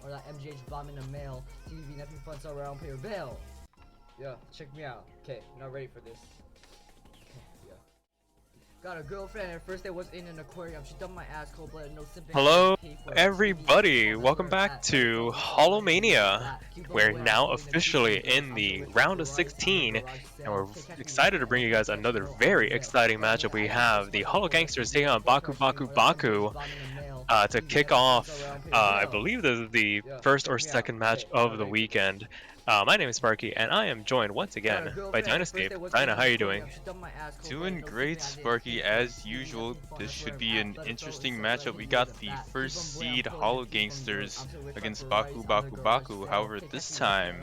Or that MGH bomb in the mail. TV, nothing fun, so around, pay your bill. Yeah, check me out. Okay, not ready for this. Yeah. Got a girlfriend, her first day was in an aquarium. She dumped my ass, cold-blooded, no sympathy. Hello, everybody. Welcome back to Holomania. We're now officially in the round of 16, and we're excited to bring you guys another very exciting matchup. We have the Hologangsters taking on Baku to kick off, I believe this is the first or second match of the weekend. My name is Sparky, and I am joined once again by Dynascape. Dyna, how are you doing? Doing great, Sparky, as usual. This should be an interesting matchup. We got the first seed Hologangsters against Baku. However, this time,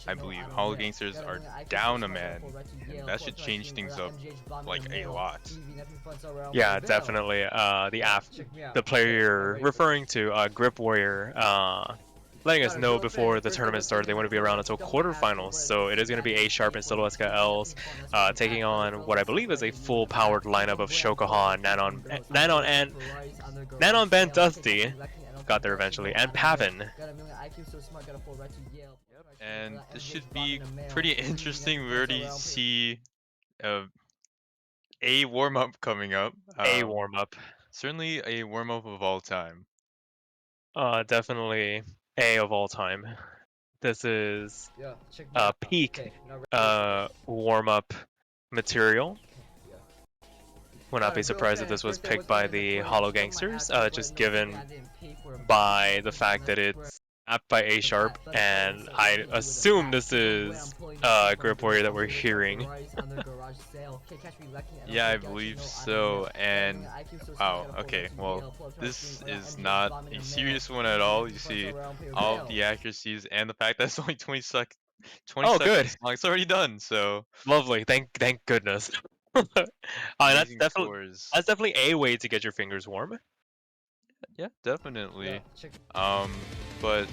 I believe Hologangsters are down a man, and that should change things up like a lot. Yeah, definitely. The player you're referring to, Grip Warrior, letting us know before the tournament started they want to be around until quarterfinals, so it is going to be A Sharp and Silhouette L's taking on what I believe is a full powered lineup of Shokahan, Nanon Ben Dusty, got there eventually, and Pavin. And this should be pretty interesting. We already see a warm-up coming up. A warm-up. Certainly a warm-up of all time. Definitely A of all time. This is peak warm-up material. Would not be surprised if this was picked by the Hologangsters, just given by the fact that it's apped by A Sharp, and I assume this is Grip Warrior that we're hearing. Yeah, I believe so, and wow, okay, well, this is not a serious one at all. You see all of the accuracies and the fact that it's only 20 seconds good. long. It's already done, so lovely. Thank goodness. That's definitely a way to get your fingers warm. Yeah, definitely. But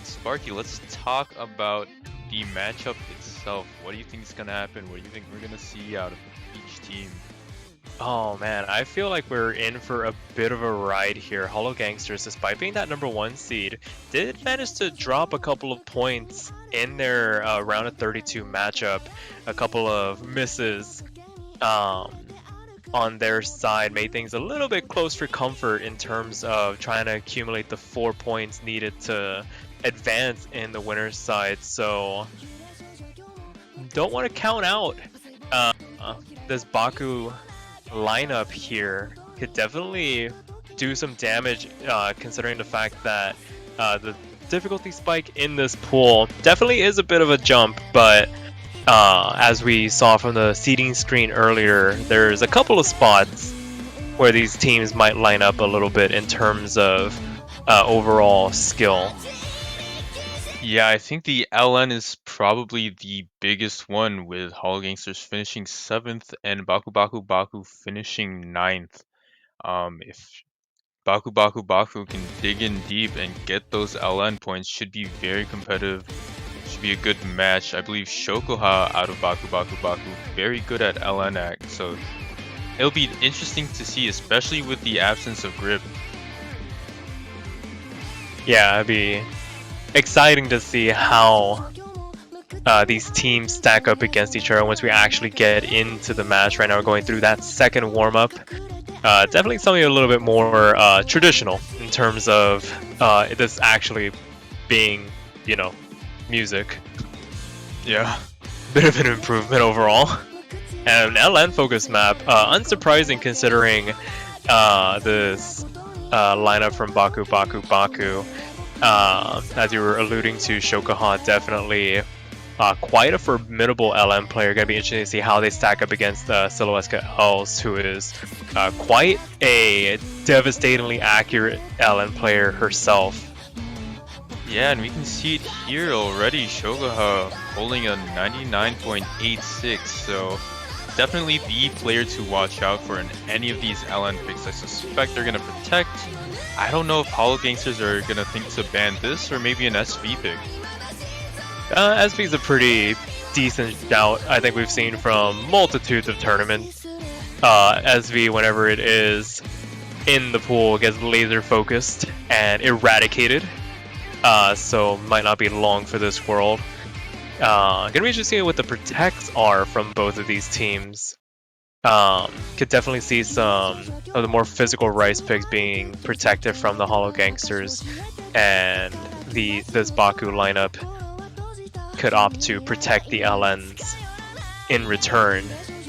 Sparky, let's talk about the matchup itself. What do you think is gonna happen? What do you think we're gonna see out of each team? Oh man, I feel like we're in for a bit of a ride here. Hologangsters, despite being that #1 seed, did manage to drop a couple of points in their round of 32 matchup. A couple of misses on their side made things a little bit close for comfort in terms of trying to accumulate the 4 points needed to advance in the winner's side. So don't want to count out this Baku lineup here. Could definitely do some damage considering the fact that the difficulty spike in this pool definitely is a bit of a jump, but as we saw from the seeding screen earlier, there's a couple of spots where these teams might line up a little bit in terms of overall skill. Yeah, I think the LN is probably the biggest one, with Hologangsters finishing 7th and Baku finishing 9th. If Baku can dig in deep and get those LN points, should be very competitive. Should be a good match. I believe Shokoha out of Baku very good at LN, so it'll be interesting to see, especially with the absence of Grip. Yeah, it'd be exciting to see how these teams stack up against each other once we actually get into the match. Right now we're going through that second warm-up. Definitely something a little bit more traditional in terms of this actually being, you know, music. Yeah, bit of an improvement overall. And an LN focus map, unsurprising considering this lineup from Baku. As you were alluding to, Shokahan definitely quite a formidable LN player. Gonna be interesting to see how they stack up against Silhouette Els, who is quite a devastatingly accurate LN player herself. Yeah, and we can see it here already. Shokaha holding a 99.86, so definitely the player to watch out for in any of these LN picks. I suspect they're gonna protect. I don't know if Hologangsters are gonna think to ban this, or maybe an SV pick. SV is a pretty decent shout. I think we've seen from multitudes of tournaments. SV, whenever it is in the pool gets laser focused and eradicated. So might not be long for this world. Gonna be interesting what the protects are from both of these teams. Could definitely see some of the more physical rice pigs being protected from the Hologangsters, and this Baku lineup could opt to protect the LNs in return.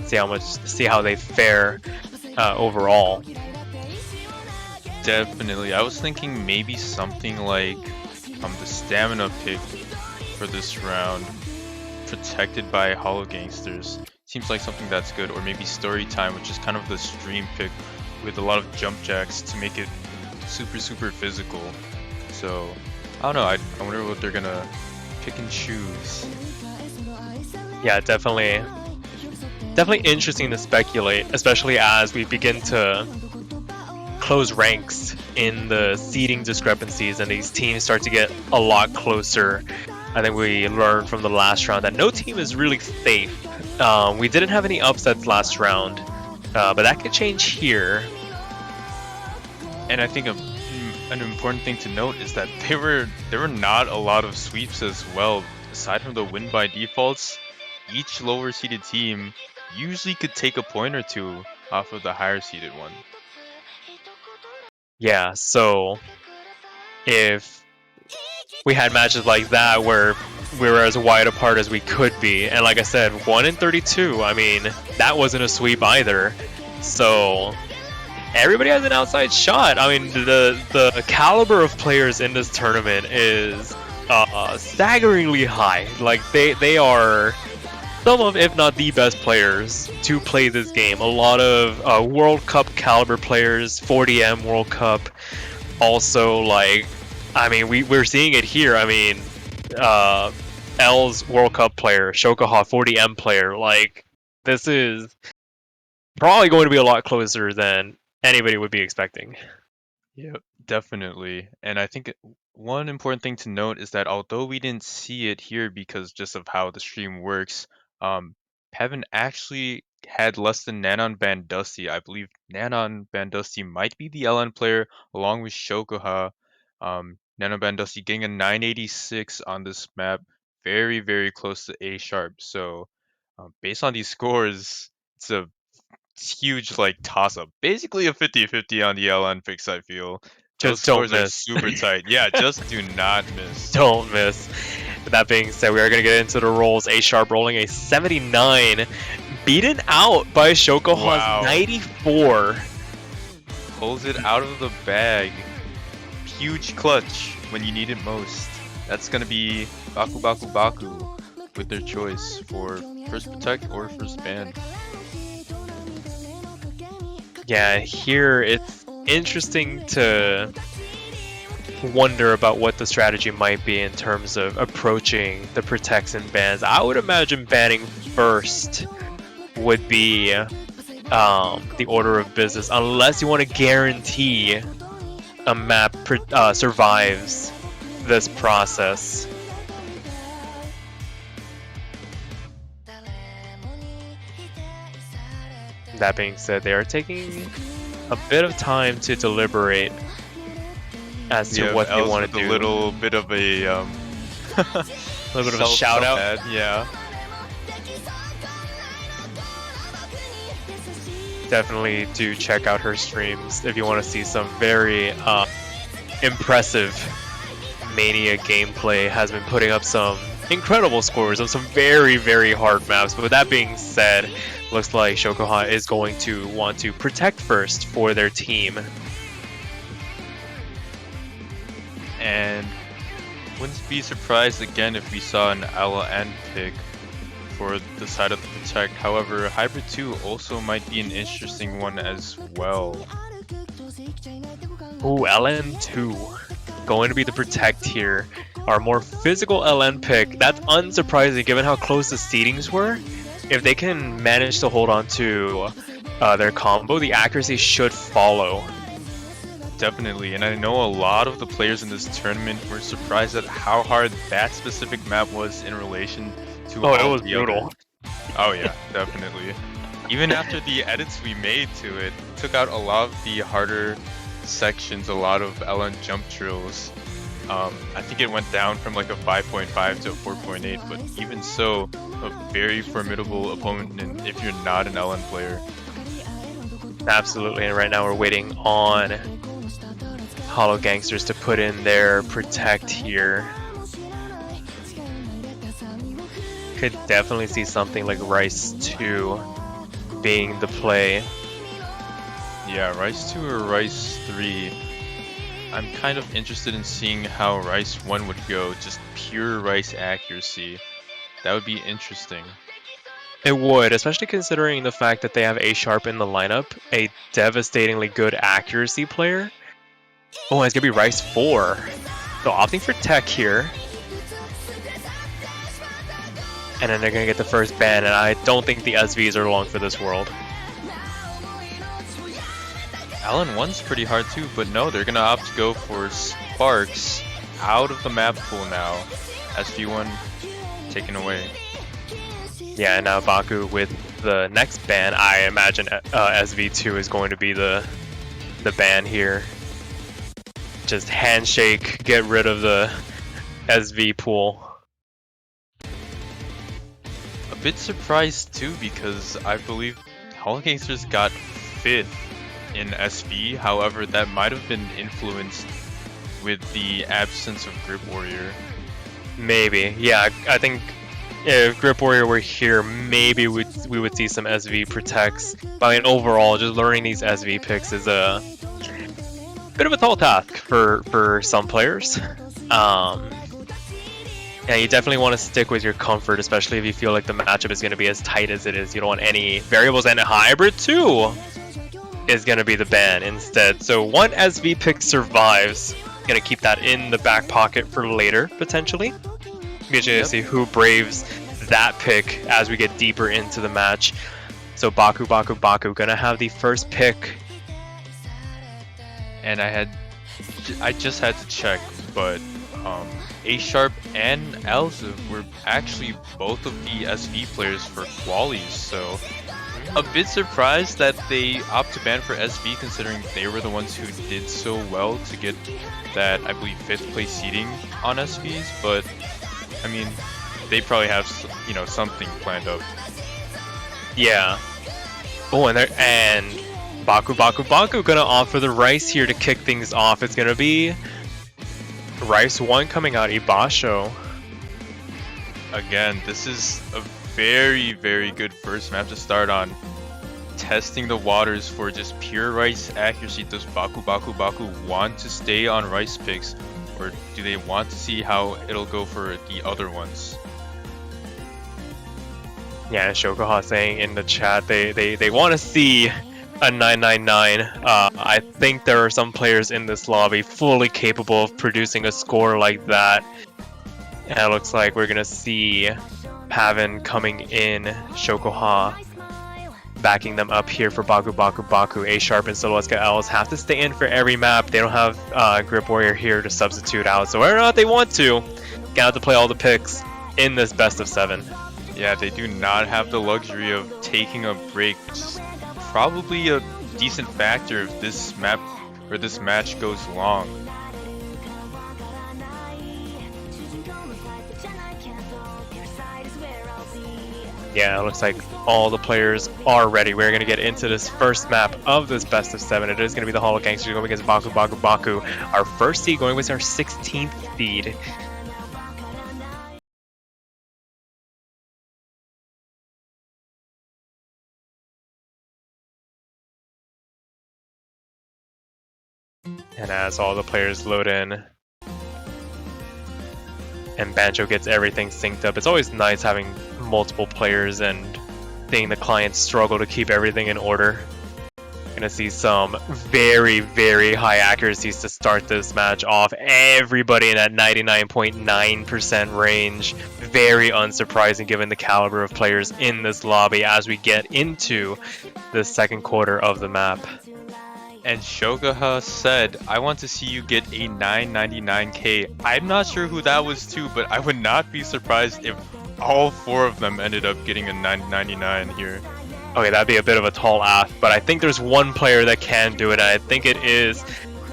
See how they fare overall. Definitely. I was thinking maybe something like the stamina pick for this round, protected by Hologangsters. Seems like something that's good, or maybe story time, which is kind of the stream pick with a lot of jump jacks to make it super physical. So I don't know. I wonder what they're gonna pick and choose. Yeah, definitely interesting to speculate, especially as we begin to close ranks in the seeding discrepancies and these teams start to get a lot closer. I think we learned from the last round that no team is really safe. We didn't have any upsets last round, but that could change here. And I think an important thing to note is that there were not a lot of sweeps as well. Aside from the win by defaults, each lower seeded team usually could take a point or two off of the higher seeded one. Yeah, so if we had matches like that where we were as wide apart as we could be, and like I said, 1 in 32, I mean, that wasn't a sweep either. So everybody has an outside shot. I mean, the caliber of players in this tournament is staggeringly high. Like, they are some of, if not the best players to play this game. A lot of World Cup caliber players, 40M World Cup. Also, like, I mean, we're seeing it here. I mean, L's World Cup player, Shokoha 40M player. Like, this is probably going to be a lot closer than anybody would be expecting. Yep, definitely. And I think one important thing to note is that although we didn't see it here because just of how the stream works, Pevin actually had less than Nanon Bandusty. I believe Nanon Bandusty might be the LN player along with Shokoha. Nanon Bandusty getting a 986 on this map, very close to A sharp. So based on these scores, it's a huge like toss up. Basically a 50-50 on the LN picks, I feel. Those Just don't scores are miss. super tight. Yeah, just do not miss. Don't miss. That being said, we are going to get into the rolls. A sharp rolling a 79, beaten out by Shokoha's Wow. 94. Pulls it out of the bag. Huge clutch when you need it most. That's gonna be Baku with their choice for first protect or first ban. Yeah, here it's interesting to wonder about what the strategy might be in terms of approaching the protects and bans. I would imagine banning first would be the order of business, unless you want to guarantee a map survives this process. That being said, they are taking a bit of time to deliberate as to what they want to do. A little bit of a little bit of a shout out. Yeah. Definitely do check out her streams if you want to see some very impressive Mania gameplay. Has been putting up some incredible scores on some very hard maps. But with that being said, looks like Shokoha is going to want to protect first for their team. And wouldn't be surprised again if we saw an LN pick for the side of the protect. However, Hybrid 2 also might be an interesting one as well. Ooh, LN2 going to be the protect here. Our more physical LN pick. That's unsurprising given how close the seedings were. If they can manage to hold on to their combo, the accuracy should follow. Definitely, and I know a lot of the players in this tournament were surprised at how hard that specific map was in relation to Oh, all it was the brutal. other. Oh yeah, definitely. Even after the edits we made to it, took out a lot of the harder sections, a lot of LN jump drills. I think it went down from like a 5.5 to a 4.8, but even so, a very formidable opponent if you're not an LN player. Absolutely, and right now we're waiting on Hologangsters to put in their protect here. Could definitely see something like Rice 2 being the play. Yeah, Rice 2 or Rice 3. I'm kind of interested in seeing how Rice 1 would go, just pure Rice accuracy. That would be interesting. It would, especially considering the fact that they have A Sharp in the lineup, a devastatingly good accuracy player. Oh, and it's gonna be Rice 4. So opting for tech here. And then they're gonna get the first ban, and I don't think the SVs are long for this world. Alan 1's pretty hard too, but no, they're gonna opt to go for Sparks out of the map pool now. SV1 taken away. Yeah, and now Baku with the next ban, I imagine SV2 is going to be the ban here. Just handshake, get rid of the SV pool. A bit surprised too, because I believe Hologangsters got 5th in SV, however that might have been influenced with the absence of Grip Warrior. Maybe, yeah, I think if Grip Warrior were here, maybe we would see some SV protects. But I mean, overall, just learning these SV picks is a bit of a tall task for some players. Yeah, you definitely want to stick with your comfort, especially if you feel like the matchup is going to be as tight as it is. You don't want any variables, and Hybrid 2 is going to be the ban instead. So one SV pick survives. Going to keep that in the back pocket for later, potentially. Be interesting to see who braves that pick as we get deeper into the match. So Baku going to have the first pick. And I just had to check, but A Sharp and Elza were actually both of the SV players for qualies, so a bit surprised that they opt to ban for SV, considering they were the ones who did so well to get that, I believe, 5th place seeding on SVs, but I mean, they probably have, you know, something planned up. Yeah. Oh, and Baku gonna opt for the Rice here to kick things off. It's gonna be Rice 1 coming out, Ibasho. Again, this is a very, very good first map to start on. Testing the waters for just pure Rice accuracy. Does Baku want to stay on Rice picks, or do they want to see how it'll go for the other ones? Yeah, Shokoha saying in the chat they want to see a 999. I think there are some players in this lobby fully capable of producing a score like that. And it looks like we're gonna see Pavan coming in, Shokoha backing them up here for Baku. A Sharp and Soloweska Els have to stay in for every map. They don't have Grip Warrior here to substitute out, so whether or not they want to, gonna have to play all the picks in this best of 7. Yeah, they do not have the luxury of taking a break, which is probably a decent factor if this map or this match goes long. Yeah, it looks like all the players are ready. We're going to get into this first map of this best of 7. It is going to be the Hologangsters going against Baku. Our first seed going with our 16th seed. And as all the players load in and Banjo gets everything synced up, it's always nice having multiple players and seeing the clients struggle to keep everything in order. Gonna see some very, very high accuracies to start this match off. Everybody in that 99.9% range. Very unsurprising given the caliber of players in this lobby as we get into the second quarter of the map. And Shogaha said, I want to see you get a 999k. I'm not sure who that was to, but I would not be surprised if all 4 of them ended up getting a 999 here. Okay, that'd be a bit of a tall ask, but I think there's one player that can do it, and I think it is...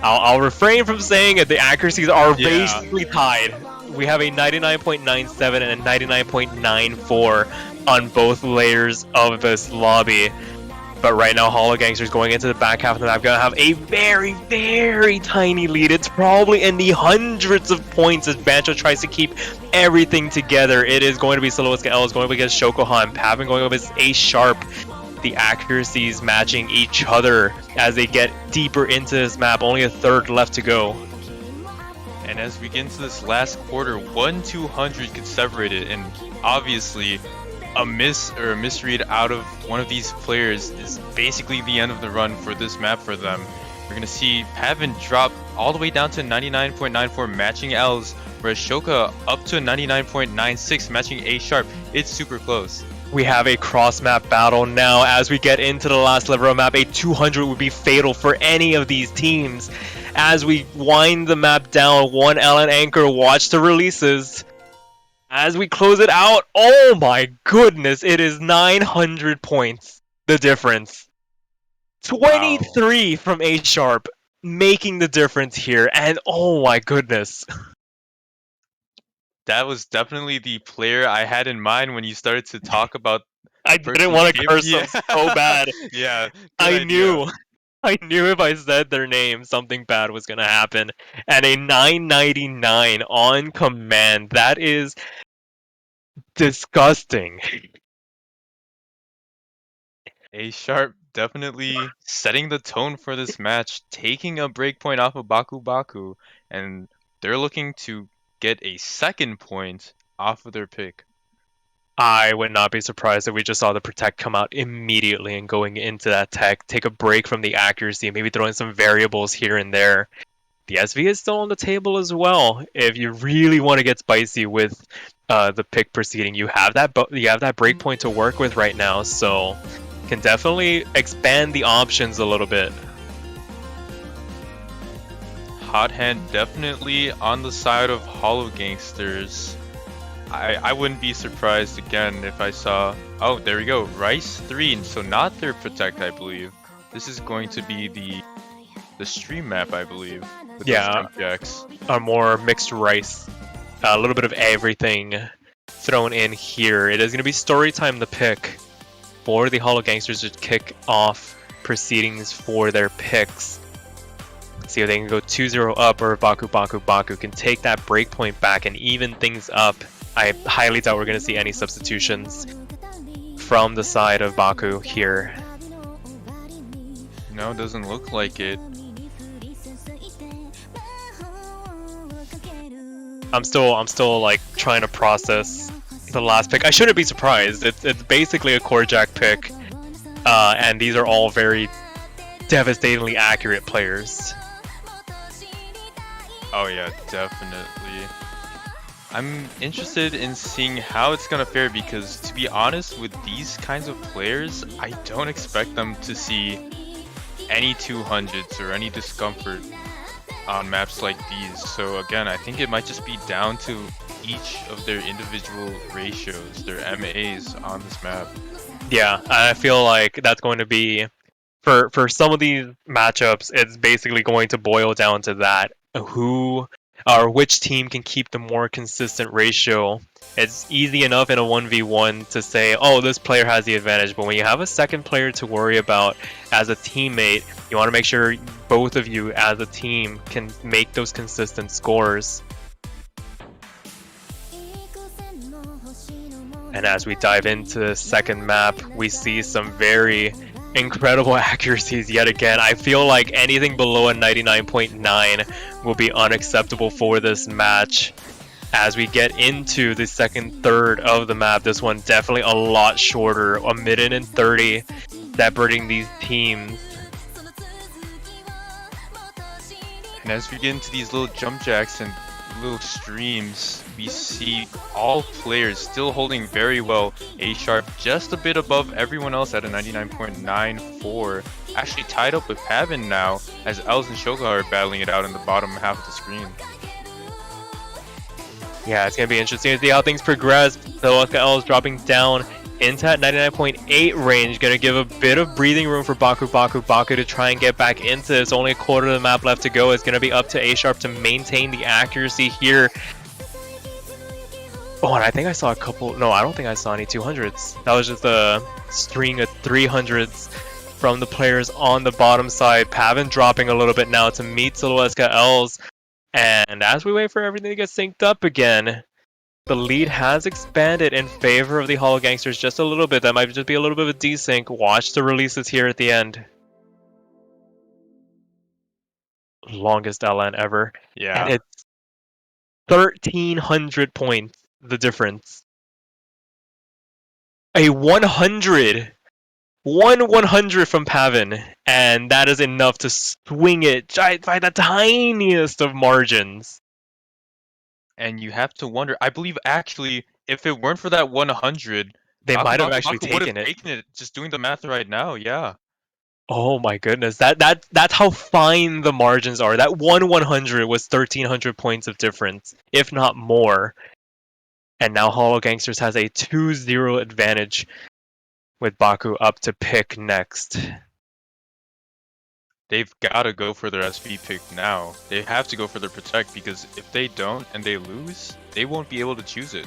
I'll refrain from saying it. The accuracies are basically tied. We have a 99.97 and a 99.94 on both layers of this lobby. But right now, Hologangsters going into the back half of the map gonna have a very, very tiny lead. It's probably in the hundreds of points as Bancho tries to keep everything together. It is going to be Soloiska L is going up against Shokohan, Pavin going up against A Sharp. The accuracies matching each other as they get deeper into this map. Only a third left to go. And as we get into this last quarter, 1-200 could separate it, and obviously a miss or a misread out of one of these players is basically the end of the run for this map for them. We're gonna see Pavin drop all the way down to 99.94 matching L's, whereas Shoka up to 99.96 matching A Sharp. It's super close. We have a cross-map battle now. As we get into the last level of map, a 200 would be fatal for any of these teams. As we wind the map down, 1L and Anchor watch the releases. As we close it out, oh my goodness, it is 900 points, the difference. 23 from A Sharp, making the difference here, and oh my goodness. That was definitely the player I had in mind when you started to talk about. I didn't want to curse them so bad. Yeah, I knew if I said their name, something bad was going to happen. And a 999 on command. That is disgusting. A Sharp definitely setting the tone for this match, taking a breakpoint off of Baku, and they're looking to get a second point off of their pick. I would not be surprised if we just saw the Protect come out immediately and going into that tech, take a break from the accuracy, maybe throw in some variables here and there. The SV is still on the table as well. If you really want to get spicy with the pick proceeding, you have that breakpoint to work with right now, so can definitely expand the options a little bit. Hot hand definitely on the side of Hologangsters. I wouldn't be surprised again if I saw... Oh, there we go. Rice 3, so not their Protect, I believe. This is going to be the stream map, I believe. With those jump jacks. A more mixed Rice. A little bit of everything thrown in here. It is going to be story time the pick for the Hologangsters to kick off proceedings for their picks. See if they can go 2-0 up, or Baku can take that breakpoint back and even things up. I highly doubt we're going to see any substitutions from the side of Baku here. No, it doesn't look like it. I'm still like trying to process the last pick. I shouldn't be surprised. It's basically a core jack pick, and these are all very devastatingly accurate players. Oh yeah, definitely. I'm interested in seeing how it's gonna fare because, to be honest, with these kinds of players, I don't expect them to see any 200s or any discomfort on maps like these. So again, I think it might just be down to each of their individual ratios, their MAs on this map. Yeah, I feel like that's going to be, for some of these matchups, it's basically going to boil down to that. Who or which team can keep the more consistent ratio. It's easy enough in a 1v1 to say, oh, this player has the advantage, but when you have a second player to worry about as a teammate, you want to make sure both of you as a team can make those consistent scores. And as we dive into the second map, we see some very incredible accuracies yet again. I feel like anything below a 99.9 will be unacceptable for this match. As we get into the second third of the map, this one definitely a lot shorter, a minute and 30, separating these teams. And as we get into these little jump jacks and little streams, we see all players still holding very well. A Sharp just a bit above everyone else at a 99.94. Actually tied up with Pavin now, as Els and Shoka are battling it out in the bottom half of the screen. Yeah, it's going to be interesting to see how things progress. So Els dropping down into that 99.8 range. Gonna give a bit of breathing room for Baku to try and get back into this. Only a quarter of the map left to go. It's gonna be up to A Sharp to maintain the accuracy here. Oh, and I think I saw a couple. No, I don't think I saw any 200s. That was just a string of 300s from the players on the bottom side. Pavin dropping a little bit now to meet Silhouette's L's. And as we wait for everything to get synced up again, the lead has expanded in favor of the Hologangsters just a little bit. That might just be a little bit of a desync. Watch the releases here at the end. Longest LN ever. Yeah. And it's 1,300 points, the difference. A 100! 100 from Pavin, and that is enough to swing it by the tiniest of margins. And you have to wonder, I believe actually, if it weren't for that 100, They might have Baku actually Baku would have taken it. just doing the math right now, yeah. Oh my goodness, that's how fine the margins are. That 100 was 1,300 points of difference, if not more. And now Hologangsters has a 2-0 advantage with Baku up to pick next. They've got to go for their SP pick now. They have to go for their protect, because if they don't and they lose, they won't be able to choose it.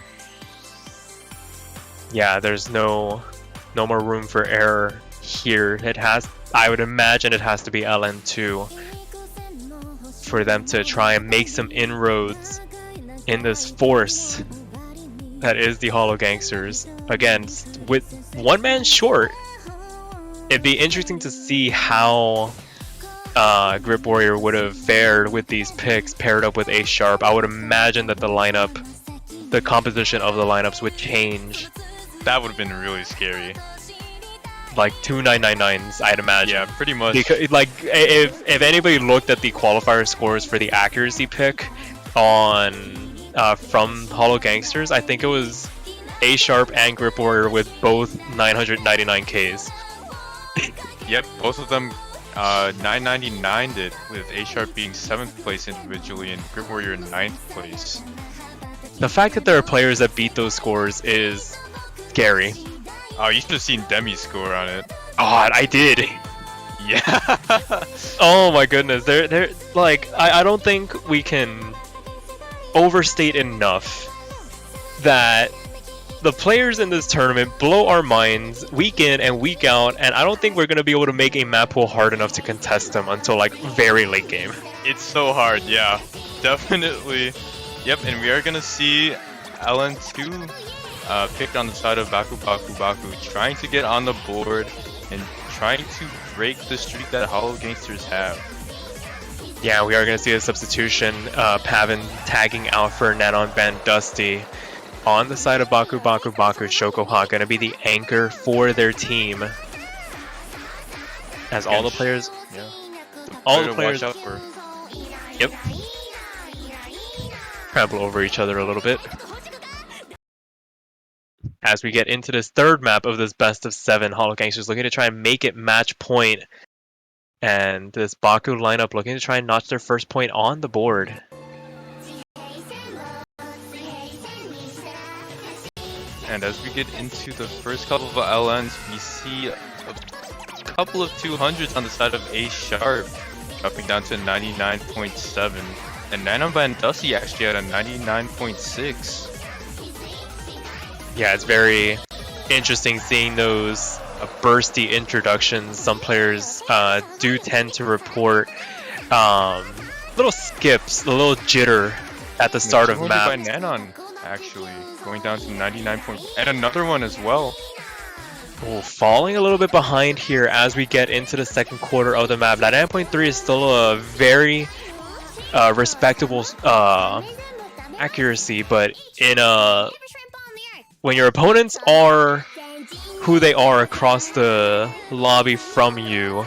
Yeah, there's no more room for error here. I would imagine it has to be LN2 for them to try and make some inroads in this force that is the Hologangsters. Again, with one man short, it'd be interesting to see how Grip Warrior would have fared with these picks paired up with A Sharp. I would imagine that the composition of the lineups would change. That would have been really scary. Like 2 999s, I'd imagine. Yeah, pretty much. Because, like, if anybody looked at the qualifier scores for the accuracy pick on from Hologangsters, I think it was A Sharp and Grip Warrior with both 999Ks. Yep, both of them 999'd it, with A Sharp being 7th place individually and Grip Warrior in 9th place. The fact that there are players that beat those scores is scary. Oh, you should have seen Demi's score on it. Oh, I did. Yeah. Oh my goodness. They're like, I don't think we can overstate enough that the players in this tournament blow our minds week in and week out, and I don't think we're going to be able to make a map pool hard enough to contest them until like very late game. It's so hard, yeah. Definitely. Yep, and we are going to see LN2 picked on the side of Baku, trying to get on the board and trying to break the streak that Hologangsters have. Yeah, we are going to see a substitution. Pavin tagging out for Nanon Van Dusty. On the side of Baku, Shokoha going to be the anchor for their team. As all the players... Yeah. All the players... Watch out for. Yep. Trample over each other a little bit. As we get into this third map of this best of 7, Hologangsters looking to try and make it match point. And this Baku lineup looking to try and notch their first point on the board. And as we get into the first couple of LNs, we see a couple of 200s on the side of A Sharp, dropping down to 99.7. And Nanon Van Dusty actually at a 99.6. Yeah, it's very interesting seeing those bursty introductions. Some players do tend to report little skips, a little jitter at the start of maps. By Nanon, actually, going down to 99 points. And another one as well. Oh, falling a little bit behind here as we get into the second quarter of the map. 99.3 is still a very respectable accuracy, but in when your opponents are who they are across the lobby from you,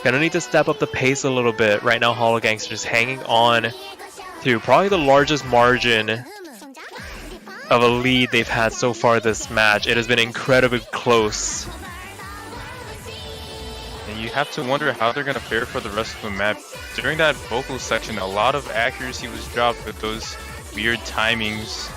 gonna need to step up the pace a little bit. Right now, Hologangsters hanging on to probably the largest margin of a lead they've had so far this match. It has been incredibly close. And you have to wonder how they're gonna fare for the rest of the map. During that vocal section, a lot of accuracy was dropped with those weird timings.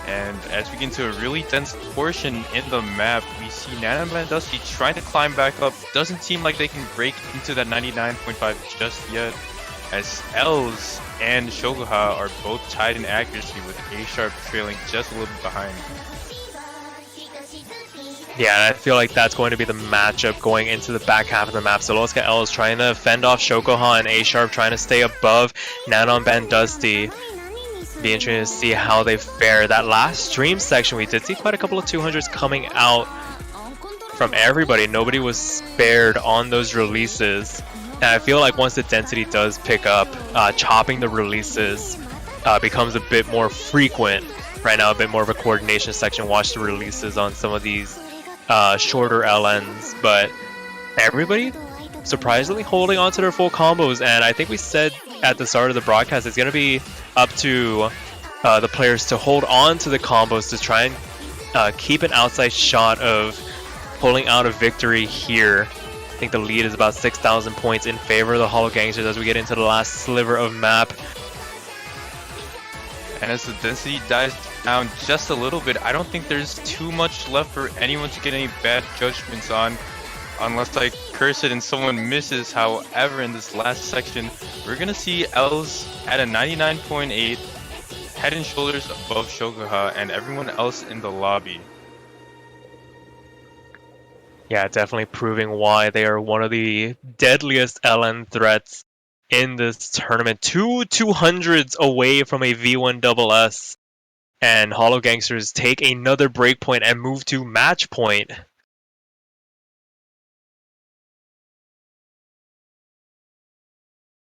And as we get into a really dense portion in the map, we see Nana and Dusty trying to climb back up. Doesn't seem like they can break into that 99.5 just yet, as Els and Shoguha are both tied in accuracy, with A-Sharp trailing just a little bit behind. Yeah, I feel like that's going to be the matchup going into the back half of the map. So Loska L is trying to fend off Shokoha, and A-Sharp trying to stay above Nanon Bandusty. Be interesting to see how they fare. That last stream section, we did see quite a couple of 200s coming out from everybody. Nobody was spared on those releases. And I feel like once the density does pick up, chopping the releases becomes a bit more frequent. Right now, a bit more of a coordination section. Watch the releases on some of these shorter LNs, but everybody surprisingly holding on to their full combos. And I think we said at the start of the broadcast it's going to be up to the players to hold on to the combos to try and keep an outside shot of pulling out a victory here. I think the lead is about 6,000 points in favor of the Hologangsters as we get into the last sliver of map. And as the density dies down just a little bit, I don't think there's too much left for anyone to get any bad judgments on, unless I curse it and someone misses. However, in this last section, we're going to see Els at a 99.8, head and shoulders above Shoguha and everyone else in the lobby. Yeah, definitely proving why they are one of the deadliest LN threats in this tournament. 200s away from a V1 SS, and Hologangsters take another breakpoint and move to match point.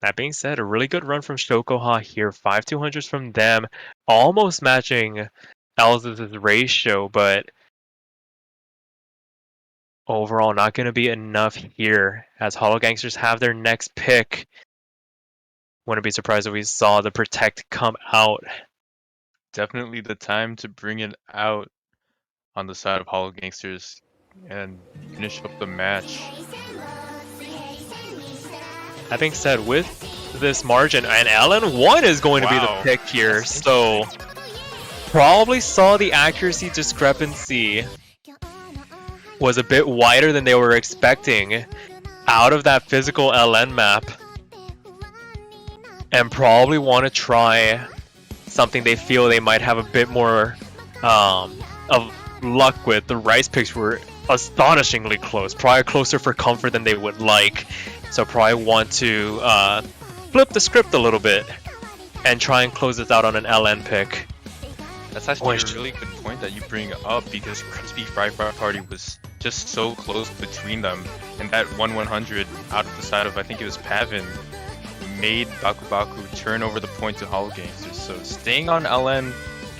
That being said, a really good run from Shokoha here. 5 200s from them, almost matching Els' ratio, but overall not going to be enough here as Hologangsters have their next pick. Wouldn't be surprised if we saw the Protect come out. Definitely the time to bring it out on the side of Hologangsters and finish up the match. That being said, with this margin, and LN1 is going to be the pick here, so probably saw the accuracy discrepancy was a bit wider than they were expecting out of that physical LN map, and probably want to try something they feel they might have a bit more of luck with. The Rice picks were astonishingly close, probably closer for comfort than they would like, so probably want to flip the script a little bit and try and close this out on an LN pick. That's actually a really good point that you bring up, because Crispy Fry Party was just so close between them, and that 1-100 out of the side of, I think it was Pavin, made Baku turn over the point to Hologangsters. So staying on LN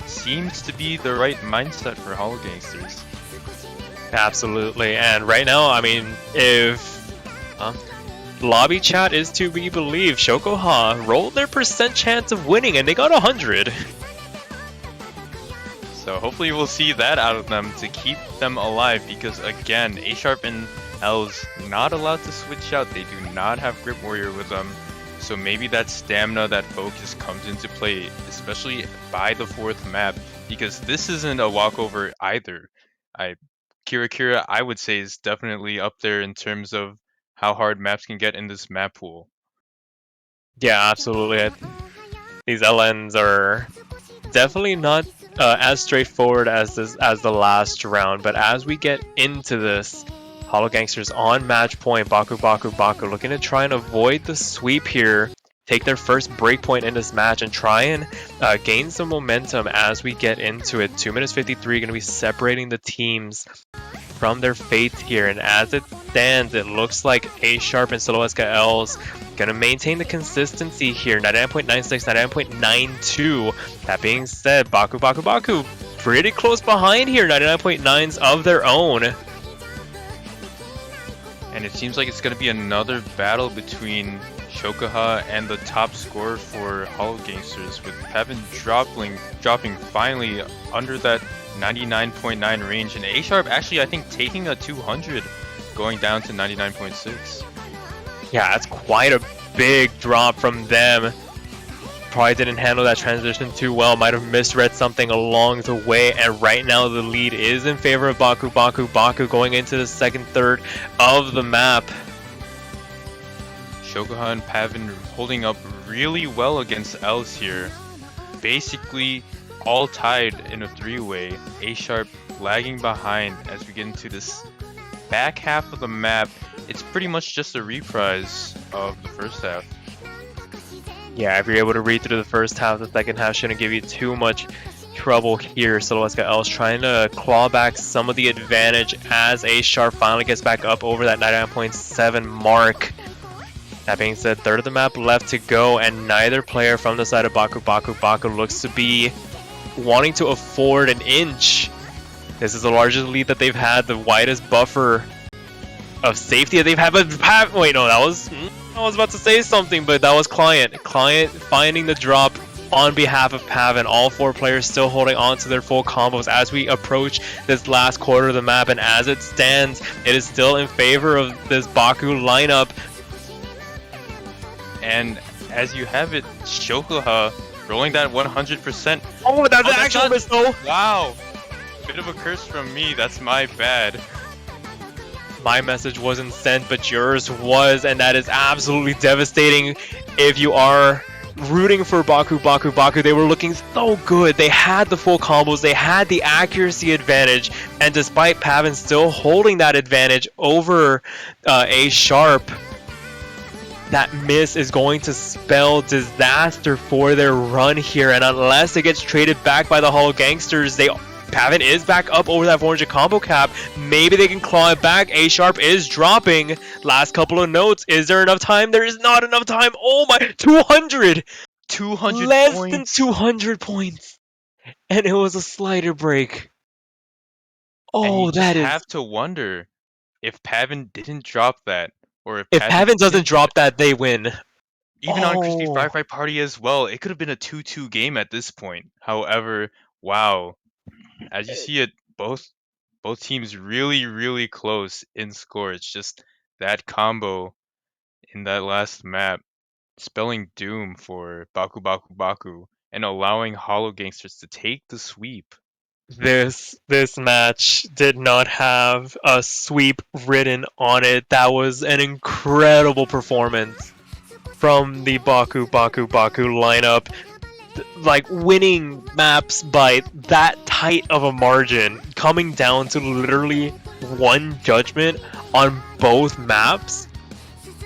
seems to be the right mindset for Hologangsters. Absolutely, and right now, I mean, if lobby chat is to be believed, Shokoha rolled their percent chance of winning and they got 100. So hopefully we'll see that out of them to keep them alive, because again, A-Sharp and Els not allowed to switch out. They do not have Grip Warrior with them. So maybe that stamina, that focus comes into play, especially by the fourth map, because this isn't a walkover either. Kira, I would say, is definitely up there in terms of how hard maps can get in this map pool. Yeah, absolutely. These LNs are definitely not as straightforward as the last round, but as we get into this, Hologangsters on match point, Baku looking to try and avoid the sweep here, take their first breakpoint in this match and try and gain some momentum as we get into it. 2 minutes 53 going to be separating the teams from their fates here, and as it stands, it looks like A-Sharp and Siloeska Els going to maintain the consistency here. 99.96, 99.92. That being said, Baku pretty close behind here, 99.9s of their own. And it seems like it's going to be another battle between Shokoha and the top scorer for Hologangsters, with Pevin dropping finally under that 99.9 range, and A-Sharp actually, I think, taking a 200, going down to 99.6. Yeah, that's quite a big drop from them. probably didn't handle that transition too well, might have misread something along the way, and right now the lead is in favor of Baku. Baku going into the second third of the map. Shokuha and Pavin holding up really well against Els here. Basically all tied in a three-way. A-Sharp lagging behind as we get into this back half of the map. It's pretty much just a reprise of the first half. Yeah, if you're able to read through the first half, the second half shouldn't give you too much trouble here. So let's get Els trying to claw back some of the advantage as A-Sharp finally gets back up over that 99.7 mark. That being said, third of the map left to go, and neither player from the side of Baku looks to be wanting to afford an inch. This is the largest lead that they've had, the widest buffer of safety that they've had. But wait, no, I was about to say something, but that was Client finding the drop on behalf of Pavin. All four players still holding on to their full combos as we approach this last quarter of the map, and as it stands, it is still in favor of this Baku lineup. And as you have it, Shokuha rolling that 100%. Oh, that's an actual miss though. Wow. Bit of a curse from me, that's my bad. My message wasn't sent, but yours was, and that is absolutely devastating. If you are rooting for Baku, they were looking so good. They had the full combos, they had the accuracy advantage, and despite Pavin still holding that advantage over A-Sharp, that miss is going to spell disaster for their run here, and unless it gets traded back by the Hologangsters, Pavin is back up over that 400 combo cap. Maybe they can claw it back. A-Sharp is dropping. Last couple of notes. Is there enough time? There is not enough time. Oh my, 200! 200 Less points. than 200 points. And it was a slider break. Oh, that is... have to wonder if Pavin didn't drop that. Or if Pavin doesn't drop that, they win. Even on Crispy Fry Party as well, it could have been a 2-2 game at this point. However, wow. As you see it, both teams really close in score. It's just that combo in that last map spelling doom for Baku and allowing Hologangsters to take the sweep. This match did not have a sweep written on it. That was an incredible performance from the Baku lineup. Like, winning maps by that tight of a margin, coming down to literally one judgment on both maps,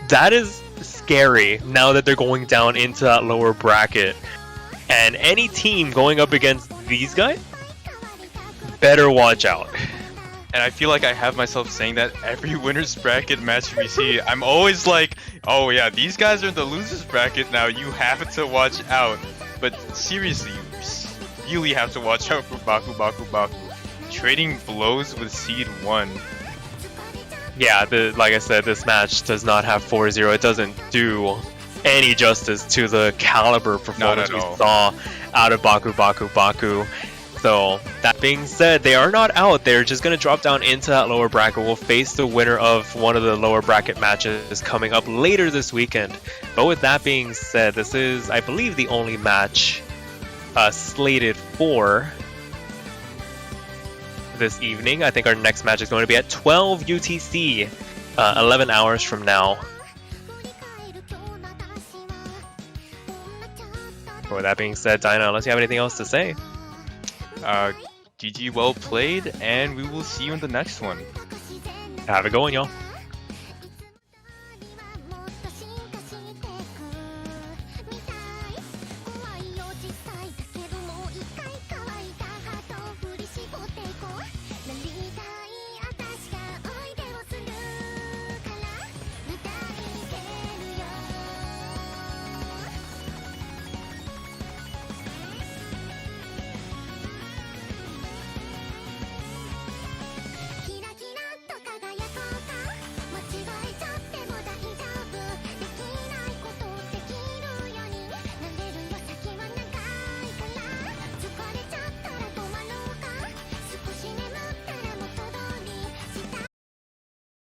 that is scary now that they're going down into that lower bracket. And any team going up against these guys better watch out. And I feel like I have myself saying that every winner's bracket match we see. I'm always like, oh yeah, these guys are in the loser's bracket now, you have to watch out. But seriously, you really have to watch out for Baku. Trading blows with Seed 1. Yeah, like I said, this match does not have 4-0. It doesn't do any justice to the caliber performance we saw out of Baku. So, that being said, they are not out. They're just going to drop down into that lower bracket. We'll face the winner of one of the lower bracket matches coming up later this weekend. But with that being said, this is, I believe, the only match slated for this evening. I think our next match is going to be at 12 UTC, 11 hours from now. With that being said, Dinah, unless you have anything else to say. GG, well played, and we will see you in the next one. Have a good one, y'all.